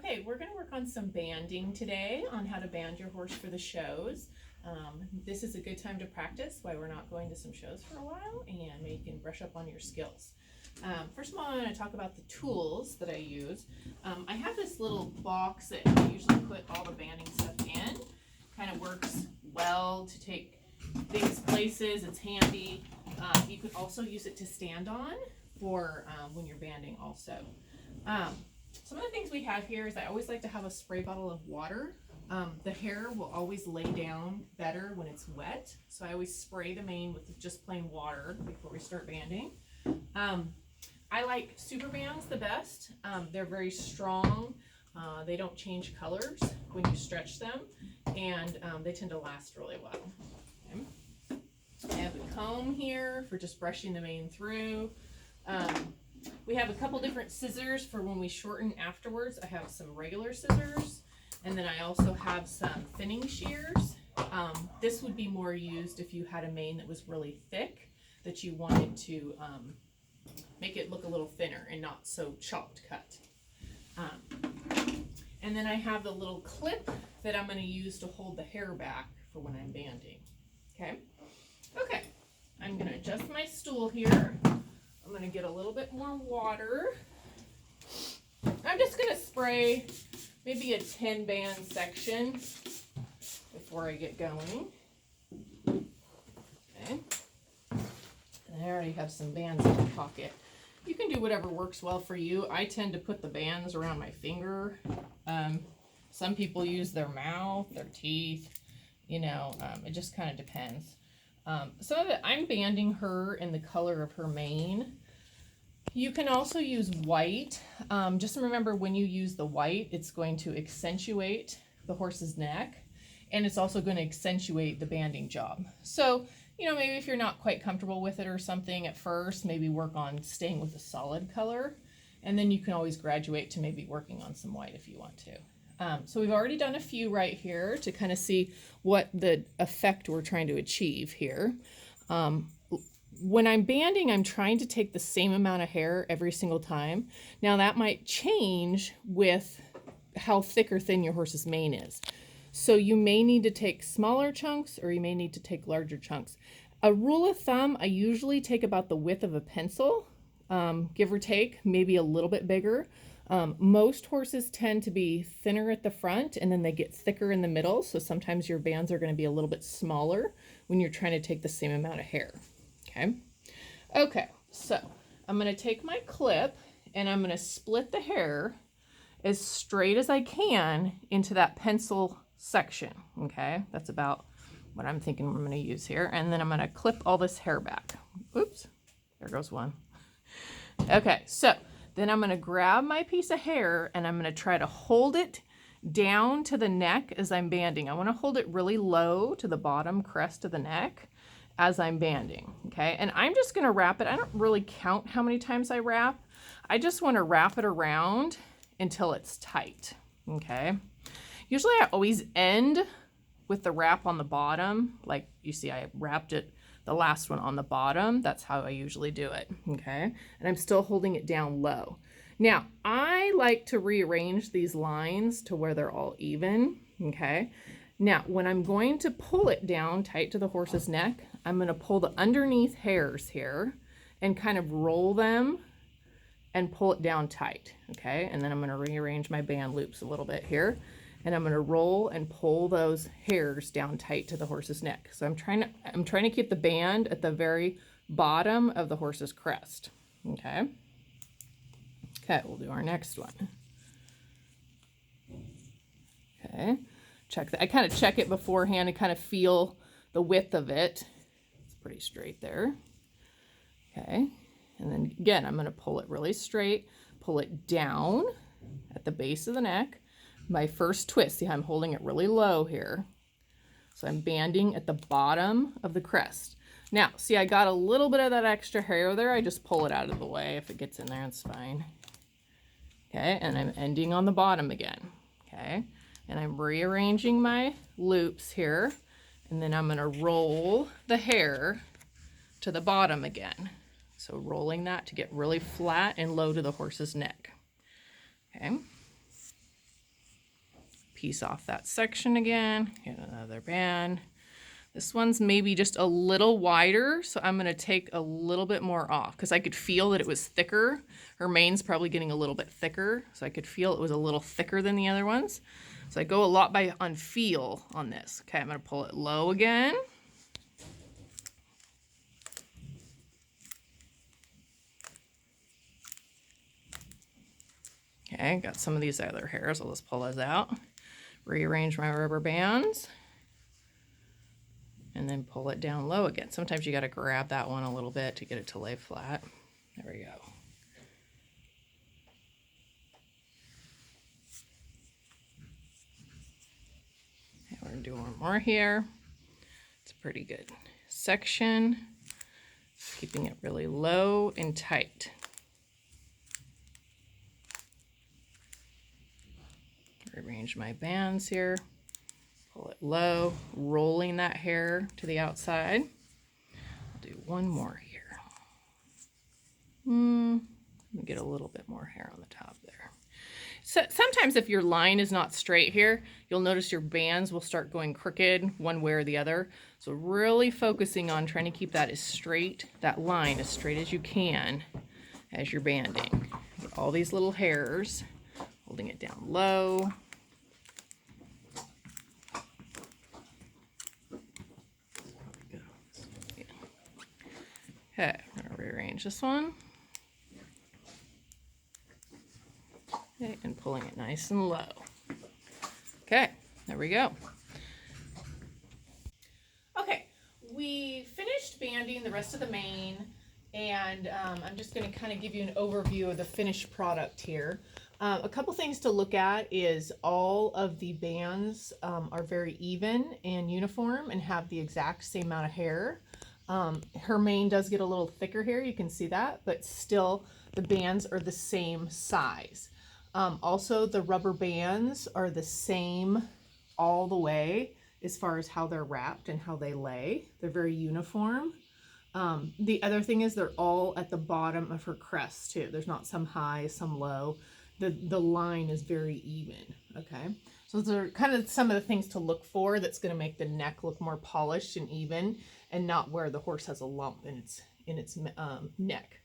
Okay, we're going to work on some banding today on how to band your horse for the shows. This is a good time to practice while we're not going to some shows for a while, and maybe you can brush up on your skills. First of all, I'm going to talk about the tools that I use. I have this little box that I usually put all the banding stuff in. Kind of works well to take things places. It's handy. You could also use it to stand on for when you're banding also. Some of the things we have here is I always like to have a spray bottle of water. The hair will always lay down better when it's wet, so I always spray the mane with just plain water before we start banding. I like super bands the best. They're very strong. They don't change colors when you stretch them, and they tend to last really well. Okay. I have a comb here for just brushing the mane through. We have a couple different scissors for when we shorten afterwards. I have some regular scissors, and then I also have some thinning shears. This would be more used if you had a mane that was really thick, that you wanted to make it look a little thinner and not so chopped cut. And then I have the little clip that I'm going to use to hold the hair back for when I'm banding. Okay? Okay, I'm going to adjust my stool here. I'm going to get a little bit more water. I'm just going to spray maybe a 10 band section before I get going. Okay. And I already have some bands in my pocket. You can do whatever works well for you. I tend to put the bands around my finger. Some people use their mouth, their teeth, you know, it just kind of depends. So that I'm banding her in the color of her mane. You can also use white. Just remember, when you use the white, it's going to accentuate the horse's neck, and it's also going to accentuate the banding job. So, you know, maybe if you're not quite comfortable with it or something at first, maybe work on staying with a solid color, and then you can always graduate to maybe working on some white if you want to. So we've already done a few right here to kind of see what the effect we're trying to achieve here. When I'm banding, I'm trying to take the same amount of hair every single time. Now that might change with how thick or thin your horse's mane is. So you may need to take smaller chunks, or you may need to take larger chunks. A rule of thumb, I usually take about the width of a pencil, give or take, maybe a little bit bigger. Most horses tend to be thinner at the front, and then they get thicker in the middle. So sometimes your bands are going to be a little bit smaller when you're trying to take the same amount of hair. Okay. Okay. So I'm going to take my clip and I'm going to split the hair as straight as I can into that pencil section. Okay. That's about what I'm thinking I'm going to use here. And then I'm going to clip all this hair back. Oops. There goes one. Okay. So then I'm going to grab my piece of hair and I'm going to try to hold it down to the neck as I'm banding. I want to hold it really low to the bottom crest of the neck as I'm banding. Okay. And I'm just going to wrap it. I don't really count how many times I wrap. I just want to wrap it around until it's tight. Okay. Usually I always end with the wrap on the bottom. Like you see, I wrapped it, the last one, on the bottom. That's how I usually do it. Okay. And I'm still holding it down low. Now, I like to rearrange these lines to where they're all even. Okay. Now, when I'm going to pull it down tight to the horse's neck, I'm going to pull the underneath hairs here and kind of roll them and pull it down tight. Okay. And then I'm going to rearrange my band loops a little bit here. And I'm going to roll and pull those hairs down tight to the horse's neck. So I'm trying to keep the band at the very bottom of the horse's crest. Okay. Okay, we'll do our next one. Okay. Check that. I kind of check it beforehand and kind of feel the width of it. It's pretty straight there. Okay. And then again, I'm going to pull it really straight, pull it down at the base of the neck. My first twist, see how I'm holding it really low here. So I'm banding at the bottom of the crest. Now, see, I got a little bit of that extra hair there. I just pull it out of the way. If it gets in there, it's fine. Okay, and I'm ending on the bottom again. Okay, and I'm rearranging my loops here. And then I'm going to roll the hair to the bottom again. So rolling that to get really flat and low to the horse's neck. Okay. piece off that section again. Get another band. This one's maybe just a little wider, so I'm going to take a little bit more off because I could feel that it was thicker. Her mane's probably getting a little bit thicker, so I could feel it was a little thicker than the other ones. So I go a lot on feel on this. Okay, I'm going to pull it low again. Okay, got some of these other hairs. I'll just pull those out. Rearrange my rubber bands. And then pull it down low again. Sometimes you got to grab that one a little bit to get it to lay flat. There we go. Okay, we're going to do one more here. It's a pretty good section. Keeping it really low and tight. Rearrange my bands here. Pull it low, rolling that hair to the outside. I'll do one more here. Get a little bit more hair on the top there. So sometimes if your line is not straight here, you'll notice your bands will start going crooked one way or the other. So really focusing on trying to keep that as straight, that line as straight as you can as you're banding. Get all these little hairs, holding it down low. Okay, I'm going to rearrange this one. Okay, and pulling it nice and low. Okay, there we go. Okay, we finished banding the rest of the mane, and I'm just going to kind of give you an overview of the finished product here. A couple things to look at is all of the bands are very even and uniform and have the exact same amount of hair. Her mane does get a little thicker here, you can see that, but still the bands are the same size. Also, the rubber bands are the same all the way as far as how they're wrapped and how they lay. They're very uniform. The other thing is they're all at the bottom of her crest too. There's not some high, some low. The line is very even, okay? So those are kind of some of the things to look for that's going to make the neck look more polished and even, and not where the horse has a lump in its neck.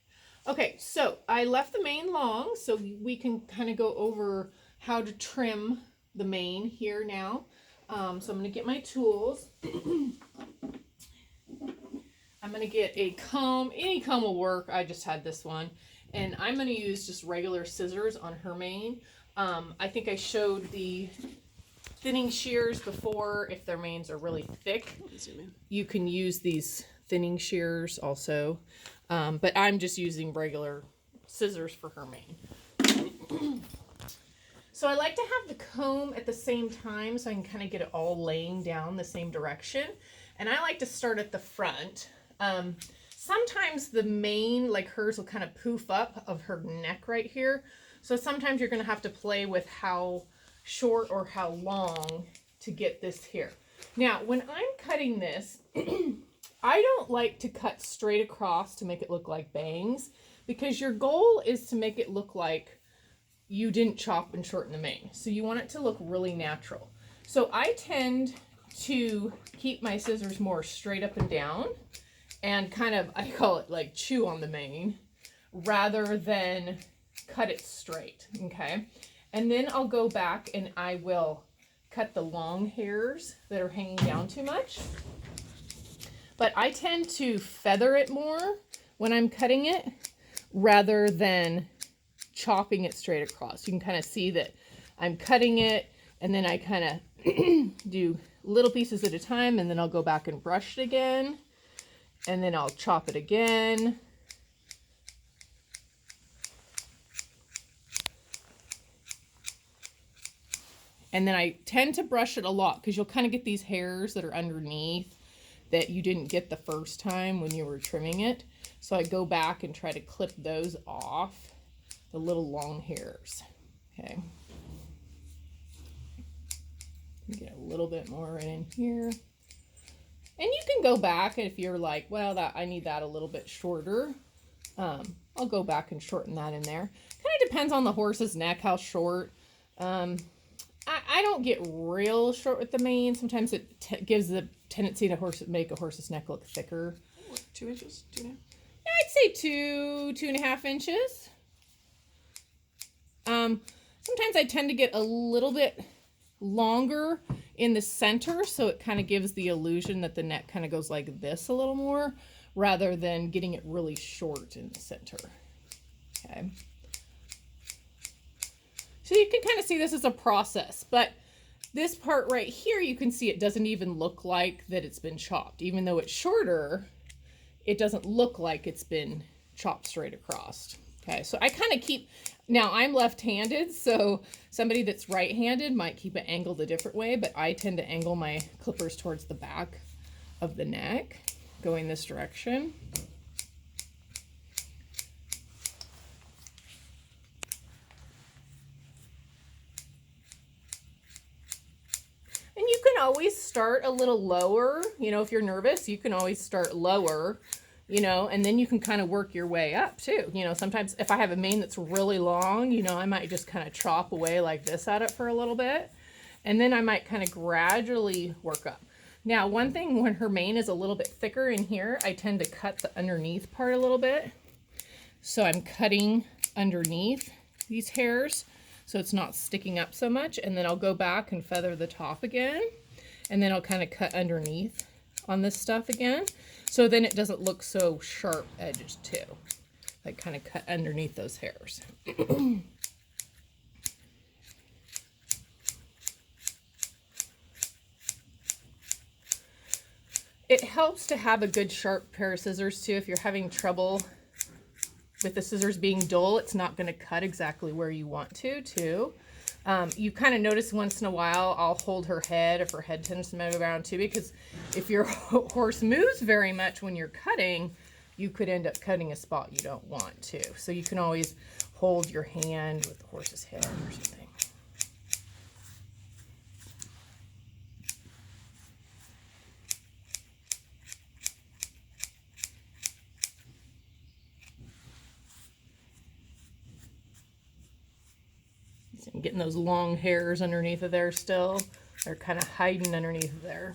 Okay, so I left the mane long, so we can kind of go over how to trim the mane here now. So I'm going to get my tools. I'm going to get a comb. Any comb will work. I just had this one. And I'm going to use just regular scissors on her mane. I think I showed the thinning shears before. If their manes are really thick, you can use these thinning shears also. But I'm just using regular scissors for her mane. So I like to have the comb at the same time so I can kind of get it all laying down the same direction. And I like to start at the front. Sometimes the mane, like hers, will kind of poof up of her neck right here. So sometimes you're going to have to play with how short or how long to get this here. Now, when I'm cutting this, I don't like to cut straight across to make it look like bangs, because your goal is to make it look like you didn't chop and shorten the mane. So you want it to look really natural. So I tend to keep my scissors more straight up and down and kind of, I call it like chew on the mane rather than cut it straight, okay? And then I'll go back and I will cut the long hairs that are hanging down too much. But I tend to feather it more when I'm cutting it rather than chopping it straight across. You can kind of see that I'm cutting it and then I kind of do little pieces at a time, and then I'll go back and brush it again, and then I'll chop it again. And then I tend to brush it a lot because you'll kind of get these hairs that are underneath that you didn't get the first time when you were trimming it. So I go back and try to clip those off, the little long hairs. Okay. Get a little bit more in here. And you can go back if you're like, well, I need that a little bit shorter. I'll go back and shorten that in there. Kind of depends on the horse's neck, how short. I don't get real short with the mane. Sometimes it gives the tendency to make a horse's neck look thicker. What, 2 inches? 2.5? I'd say 2.5 inches. Sometimes I tend to get a little bit longer in the center, so it kind of gives the illusion that the neck kind of goes like this a little more, rather than getting it really short in the center. Okay. So you can kind of see this as a process, but this part right here, you can see it doesn't even look like that it's been chopped. Even though it's shorter, it doesn't look like it's been chopped straight across. Okay, so I kind of keep, now I'm left-handed, so somebody that's right-handed might keep it angled a different way, but I tend to angle my clippers towards the back of the neck, going this direction. And you can always start a little lower, you know, if you're nervous, you can always start lower, you know, and then you can kind of work your way up too. You know, sometimes if I have a mane that's really long, you know, I might just kind of chop away like this at it for a little bit. And then I might kind of gradually work up. Now, one thing, when her mane is a little bit thicker in here, I tend to cut the underneath part a little bit. So I'm cutting underneath these hairs so it's not sticking up so much. And then I'll go back and feather the top again. And then I'll kind of cut underneath on this stuff again. So then it doesn't look so sharp edges too. Like kind of cut underneath those hairs. It helps to have a good sharp pair of scissors too. If you're having trouble with the scissors being dull, it's not going to cut exactly where you want to too. You kind of notice once in a while I'll hold her head if her head tends to move around too, because if your horse moves very much when you're cutting, you could end up cutting a spot you don't want to. So you can always hold your hand with the horse's head or something. I'm getting those long hairs underneath of there still. They're kind of hiding underneath of there.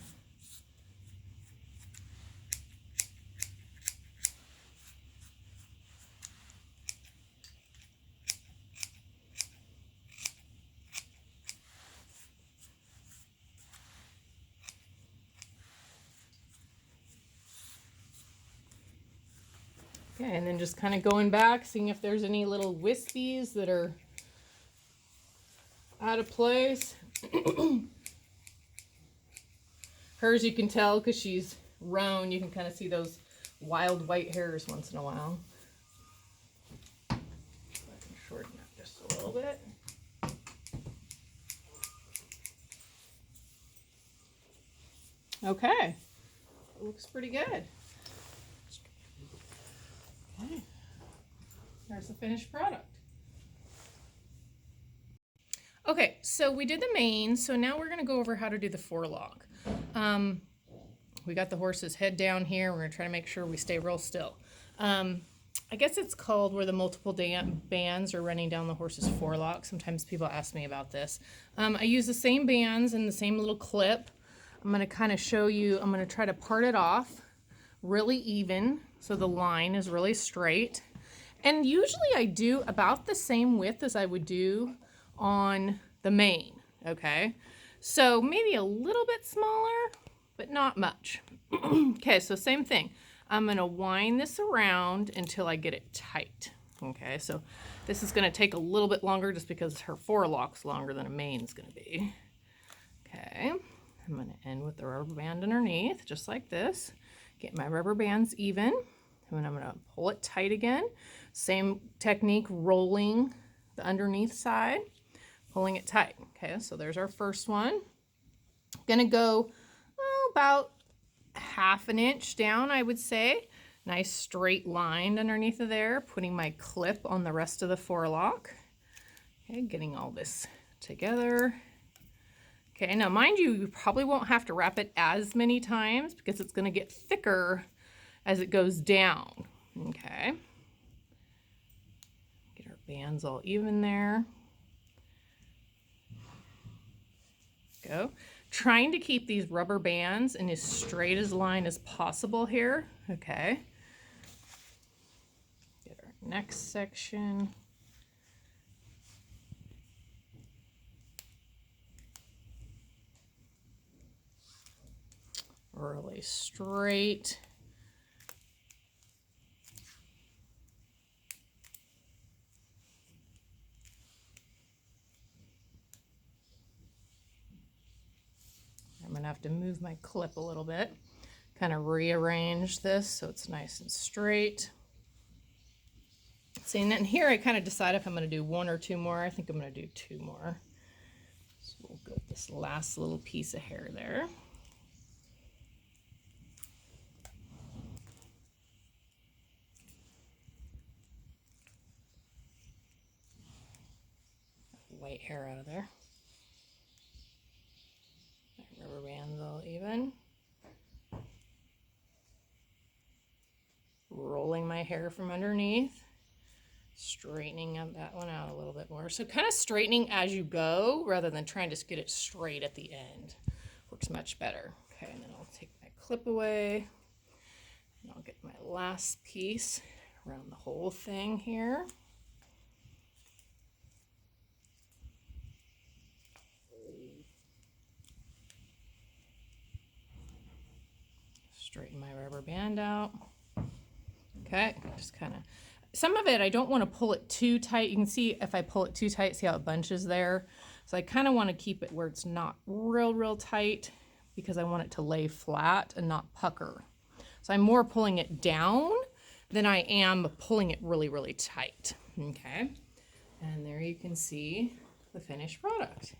Okay, and then just kind of going back, seeing if there's any little wispies that are out of place. Hers, you can tell because she's roan, you can kind of see those wild white hairs once in a while. I can shorten that just a little bit. Okay, it looks pretty good. Okay, there's the finished product. Okay, so we did the mane, so now we're gonna go over how to do the forelock. We got the horse's head down here. We're gonna try to make sure we stay real still. I guess it's called where the multiple bands are running down the horse's forelock. Sometimes people ask me about this. I use the same bands and the same little clip. I'm gonna kind of show you, I'm gonna try to part it off really even so the line is really straight. And usually I do about the same width as I would do on the mane, okay? So maybe a little bit smaller, but not much. Okay, so same thing. I'm gonna wind this around until I get it tight. Okay, so this is gonna take a little bit longer just because her forelock's longer than a mane's gonna be. Okay, I'm gonna end with the rubber band underneath, just like this. Get my rubber bands even, and I'm gonna pull it tight again. Same technique, rolling the underneath side, pulling it tight. Okay, so there's our first one. Gonna go about 1/2 inch down, I would say. Nice straight line underneath of there, putting my clip on the rest of the forelock. Okay, getting all this together. Okay, now mind you, you probably won't have to wrap it as many times because it's gonna get thicker as it goes down. Okay. Get our bands all even there. go. Trying to keep these rubber bands in as straight as line as possible here. Okay. Get our next section. Really straight. I'm going to have to move my clip a little bit, kind of rearrange this so it's nice and straight. See, and then here I kind of decide if I'm going to do 1 or 2 more. I think I'm going to do 2 more. So we'll go with this last little piece of hair there. White hair out of there. My rubber bands all even. Rolling my hair from underneath. Straightening up that one out a little bit more. So kind of straightening as you go rather than trying to get it straight at the end. Works much better. Okay, and then I'll take my clip away. And I'll get my last piece around the whole thing here. Straighten my rubber band out. Okay, just kind of, some of it I don't want to pull it too tight. You can see if I pull it too tight, see how it bunches there. So I kind of want to keep it where it's not real tight because I want it to lay flat and not pucker. So I'm more pulling it down than I am pulling it really tight. Okay, and there you can see the finished product.